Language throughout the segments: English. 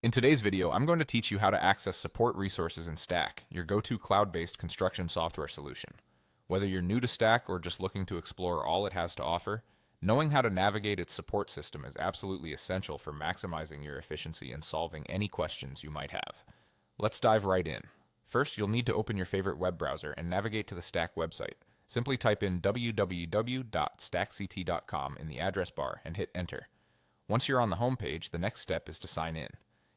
In today's video, I'm going to teach you how to access support resources in Stack, your go-to cloud-based construction software solution. Whether you're new to Stack or just looking to explore all it has to offer, knowing how to navigate its support system is absolutely essential for maximizing your efficiency and solving any questions you might have. Let's dive right in. First, you'll need to open your favorite web browser and navigate to the Stack website. Simply type in www.stackct.com in the address bar and hit enter. Once you're on the home page, the next step is to sign in.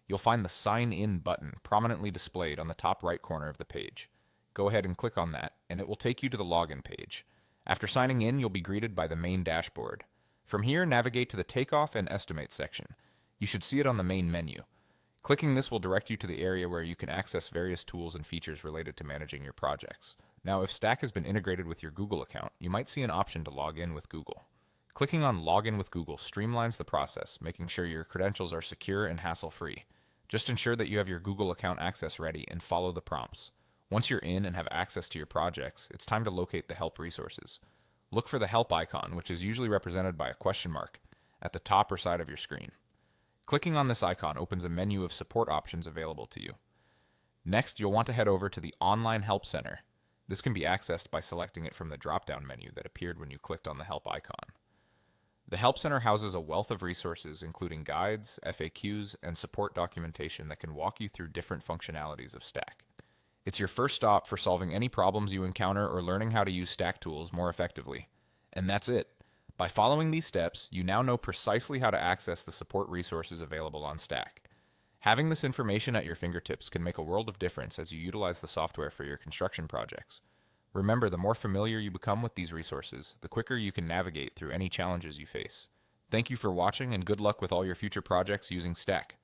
You'll find the Sign In button prominently displayed on the top right corner of the page. Go ahead and click on that, and it will take you to the login page. After signing in, you'll be greeted by the main dashboard. From here, navigate to the Takeoff and Estimate section. You should see it on the main menu. Clicking this will direct you to the area where you can access various tools and features related to managing your projects. Now, if Stack has been integrated with your Google account, you might see an option to log in with Google. Clicking on Login with Google streamlines the process, making sure your credentials are secure and hassle-free. Just ensure that you have your Google account access ready and follow the prompts. Once you're in and have access to your projects, it's time to locate the help resources. Look for the help icon, which is usually represented by a question mark, at the top or side of your screen. Clicking on this icon opens a menu of support options available to you. Next, you'll want to head over to the Online Help Center. This can be accessed by selecting it from the drop-down menu that appeared when you clicked on the help icon. The Help Center houses a wealth of resources, including guides, FAQs, and support documentation that can walk you through different functionalities of Stack. It's your first stop for solving any problems you encounter or learning how to use Stack tools more effectively. And that's it. By following these steps, you now know precisely how to access the support resources available on Stack. Having this information at your fingertips can make a world of difference as you utilize the software for your construction projects. Remember, the more familiar you become with these resources, the quicker you can navigate through any challenges you face. Thank you for watching, and good luck with all your future projects using Stack.